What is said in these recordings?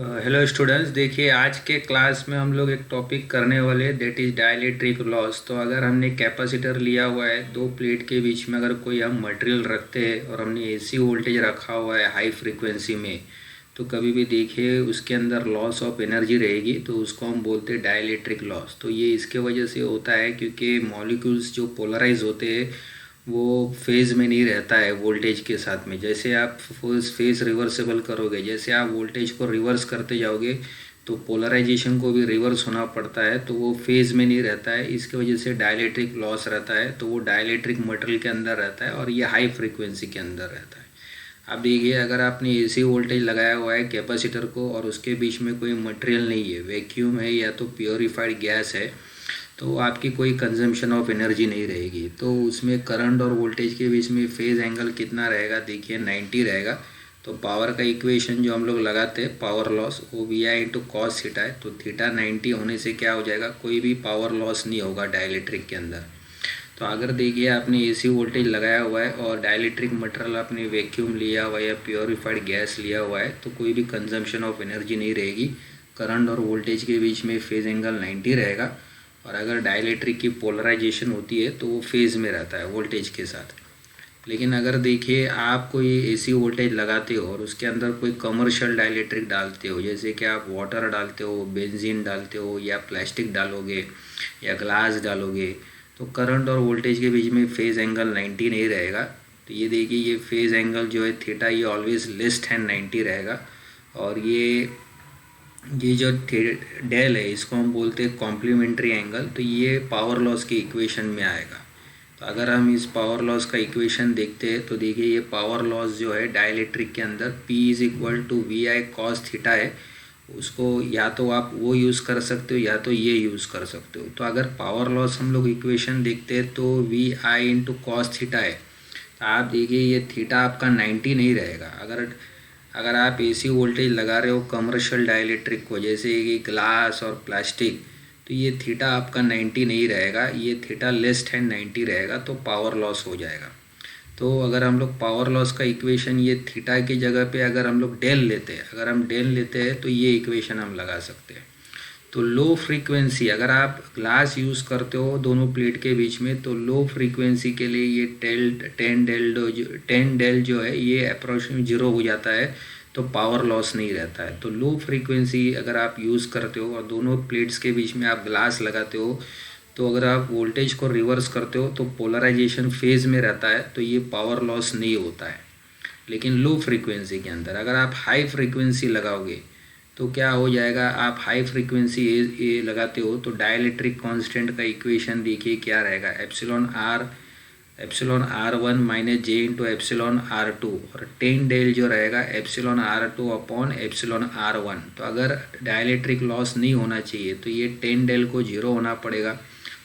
Hello students, देखिए आज के क्लास में हम लोग एक टॉपिक करने वाले दैट इज़ डाइलेक्ट्रिक लॉस। तो अगर हमने कैपेसिटर लिया हुआ है, दो प्लेट के बीच में अगर कोई हम मटेरियल रखते हैं और हमने एसी वोल्टेज रखा हुआ है हाई फ्रीक्वेंसी में, तो कभी भी देखिए उसके अंदर लॉस ऑफ एनर्जी रहेगी, तो उसको हम बोलते हैं डाइलेक्ट्रिक लॉस। तो ये इसके वजह से होता है क्योंकि मॉलिक्यूल्स जो पोलराइज होते हैं वो फेज़ में नहीं रहता है वोल्टेज के साथ में। जैसे आप फेज़ रिवर्सेबल करोगे, जैसे आप वोल्टेज को रिवर्स करते जाओगे तो पोलराइजेशन को भी रिवर्स होना पड़ता है, तो वो फेज़ में नहीं रहता है। इसकी वजह से डाइलेक्ट्रिक लॉस रहता है, तो वो डाइलेक्ट्रिक मटेरियल के अंदर रहता है और ये हाई फ्रीक्वेंसी के अंदर रहता है। अब देखिए, अगर आपने एसी वोल्टेज लगाया हुआ है कैपेसिटर को और उसके बीच में कोई मटेरियल नहीं है, वैक्यूम है या तो प्योरीफाइड गैस है, तो आपकी कोई कंजम्पशन ऑफ एनर्जी नहीं रहेगी। तो उसमें करंट और वोल्टेज के बीच में फेज़ एंगल कितना रहेगा, देखिए 90 रहेगा। तो पावर का इक्वेशन जो हम लोग लगाते हैं पावर लॉस, वो V I into cos theta है। तो थीटा 90 होने से क्या हो जाएगा, कोई भी पावर लॉस नहीं होगा डाइलेक्ट्रिक के अंदर। तो अगर देखिए आपने एसी वोल्टेज लगाया हुआ है और डाइलेक्ट्रिक मटेरियल आपने वैक्यूम लिया हुआ है या प्योरीफाइड गैस लिया हुआ है, तो कोई भी कंजम्पशन ऑफ एनर्जी नहीं रहेगी। करंट और वोल्टेज के बीच में फेज़ एंगल 90 रहेगा। और अगर डाइलेक्ट्रिक की पोलराइजेशन होती है तो वो फेज़ में रहता है वोल्टेज के साथ। लेकिन अगर देखिए आप कोई एसी वोल्टेज लगाते हो और उसके अंदर कोई कमर्शियल डाइलेक्ट्रिक डालते हो, जैसे कि आप वाटर डालते हो, बेंजीन डालते हो या प्लास्टिक डालोगे या ग्लास डालोगे, तो करंट और वोल्टेज के बीच में फेज़ एंगल 90 नहीं रहेगा। तो ये देखिए, ये फेज़ एंगल जो है थीटा, ये ऑलवेज लेस देन 90 रहेगा। और ये जो डेल है इसको हम बोलते हैं कॉम्प्लीमेंट्री एंगल। तो ये पावर लॉस की इक्वेशन में आएगा। तो अगर हम इस पावर लॉस का इक्वेशन देखते हैं तो देखिए, ये पावर लॉस जो है डाइलेक्ट्रिक के अंदर P is equal to V I cos theta है। उसको या तो आप वो यूज़ कर सकते हो या तो ये यूज़ कर सकते हो। तो अगर पावर लॉस हम लोग इक्वेशन देखते हैं तो V I into cos theta है। तो आप देखिए, ये थीटा आपका 90 नहीं रहेगा। अगर आप एसी वोल्टेज लगा रहे हो कमर्शियल डाइलेक्ट्रिक को, जैसे कि ग्लास और प्लास्टिक, तो ये थीटा आपका 90 नहीं रहेगा, ये थीटा लेस देन 90 रहेगा, तो पावर लॉस हो जाएगा। तो अगर हम लोग पावर लॉस का इक्वेशन ये थीटा की जगह पे अगर हम लोग डेल लेते हैं, तो ये इक्वेशन हम लगा सकते हैं। तो लो फ्रीक्वेंसी, अगर आप ग्लास यूज़ करते हो दोनों प्लेट के बीच में, तो लो फ्रीक्वेंसी के लिए ये टेन डेल जो है ये अप्रोक्सीमेट 0 हो जाता है, तो पावर लॉस नहीं रहता है। तो लो फ्रीक्वेंसी अगर आप यूज़ करते हो और दोनों प्लेट्स के बीच में आप ग्लास लगाते हो, तो अगर आप वोल्टेज को रिवर्स करते हो तो पोलराइजेशन फेज़ में रहता है, तो ये पावर लॉस नहीं होता है। लेकिन लो फ्रीक्वेंसी के अंदर अगर आप हाई फ्रीक्वेंसी लगाओगे तो क्या हो जाएगा, आप हाई फ्रीक्वेंसी ए लगाते हो तो डाइलेक्ट्रिक कांस्टेंट का इक्वेशन देखिए क्या रहेगा, epsilon r one minus j into epsilon r two, और टेन डेल जो रहेगा epsilon r two upon epsilon r one. तो अगर डाइलेक्ट्रिक लॉस नहीं होना चाहिए तो ये टेन डेल को 0 होना पड़ेगा,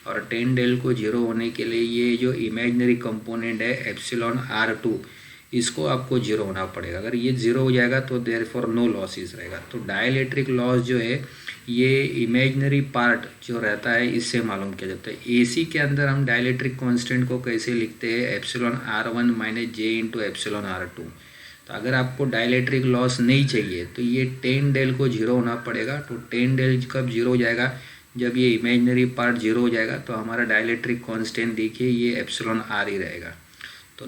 और टेन डेल को 0 होने के लिए ये जो इमेजनरी कंपोनेंट है एप्सिलॉन आर टू, इसको आपको 0 होना पड़ेगा। अगर ये 0 हो जाएगा तो देयर फॉर नो लॉसेस रहेगा। तो डाइलेक्ट्रिक लॉस जो है ये इमेजनरी पार्ट जो रहता है इससे मालूम किया जाता है। एसी के अंदर हम डाइलेक्ट्रिक कांस्टेंट को कैसे लिखते हैं, epsilon r one minus j into epsilon r two. तो अगर आपको डाइलेक्ट्रिक लॉस नहीं चाहिए तो ये टेन डेल को 0 होना पड़ेगा। तो टेन डेल कब 0 हो जाएगा, जब ये इमेजनरी पार्ट 0 हो जाएगा, तो हमारा डाइलेक्ट्रिक कांस्टेंट देखिए ये एप्सिलॉन आर ही रहेगा। तो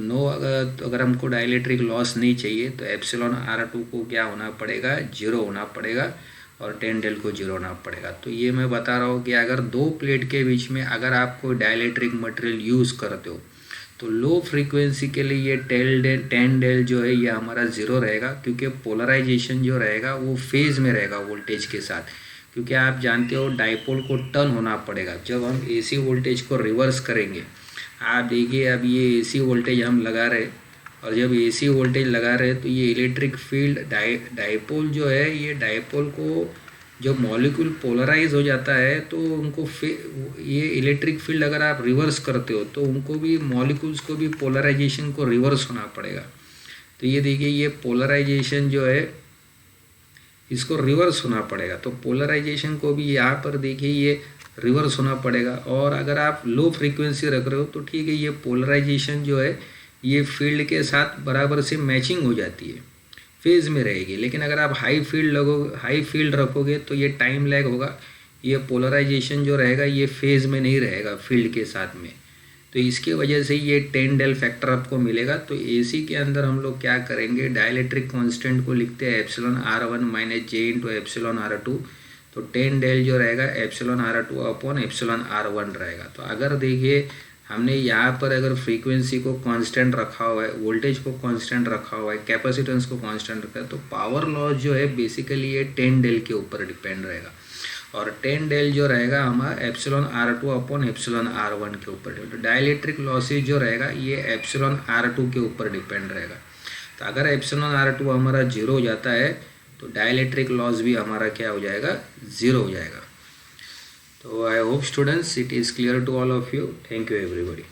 अगर हमको डाइलेक्ट्रिक लॉस नहीं चाहिए तो एप्सिलॉन आर टू को क्या होना पड़ेगा, 0 होना पड़ेगा, और टेन डेल को 0 होना पड़ेगा। तो ये मैं बता रहा हूँ कि अगर दो प्लेट के बीच में अगर आप कोई डाइलेक्ट्रिक मटेरियल यूज़ करते हो तो लो फ्रीक्वेंसी के लिए ये टेन डेल जो है ये हमारा 0 रहेगा, क्योंकि पोलराइजेशन जो रहेगा वो फेज़ में रहेगा वोल्टेज के साथ। क्योंकि आप जानते हो डाइपोल को टर्न होना पड़ेगा जब हम एसी वोल्टेज को रिवर्स करेंगे। आप देखिए, अब ये एसी वोल्टेज हम लगा रहे, और जब एसी वोल्टेज लगा रहे तो ये इलेक्ट्रिक फील्ड डाइपोल जो है, ये डाइपोल को जब मॉलिक्यूल पोलराइज हो जाता है तो उनको ये इलेक्ट्रिक फील्ड अगर आप रिवर्स करते हो तो उनको भी, मॉलिक्यूल्स को भी पोलराइजेशन को रिवर्स होना पड़ेगा। तो ये देखिए, ये पोलराइजेशन जो है इसको रिवर्स होना पड़ेगा। तो पोलराइजेशन को भी यहाँ पर देखिए ये रिवर्स होना पड़ेगा। और अगर आप लो फ्रीक्वेंसी रख रहे हो तो ठीक है, ये पोलराइजेशन जो है ये फील्ड के साथ बराबर से मैचिंग हो जाती है। फेज़ में रहेगी। लेकिन अगर आप हाई फील्ड रखोगे तो ये टाइम लैग होगा, ये पोलराइजेशन जो रहेगा ये फेज़ में नहीं रहेगा फील्ड के साथ में। तो इसके वजह से ये 10 डेल फैक्टर आपको मिलेगा। तो एसी के अंदर हम लोग क्या करेंगे, डाइलेक्ट्रिक कांस्टेंट को लिखते हैं epsilon R1 minus j into epsilon R2। तो 10 डेल जो रहेगा epsilon R2 upon epsilon R1 रहेगा। तो अगर देखिए हमने यहाँ पर अगर फ्रीक्वेंसी को कांस्टेंट रखा हुआ है, वोल्टेज को कांस्टेंट रखा हुआ है, कैपेसिटेंस को कांस्टेंट रखा है, तो पावर लॉस जो है बेसिकली ये 10 डेल के ऊपर डिपेंड रहेगा। और 10 डेल जो रहेगा हमारा epsilon R2 upon epsilon R1 के ऊपर। तो डाइलेक्ट्रिक लॉसेज जो रहेगा ये एप्सिलॉन R2 के ऊपर डिपेंड रहेगा। तो अगर एप्सिलॉन R2 हमारा 0 हो जाता है तो डाइलेक्ट्रिक लॉस भी हमारा क्या हो जाएगा, 0 हो जाएगा। तो I hope students it is clear to all of you. Thank you everybody.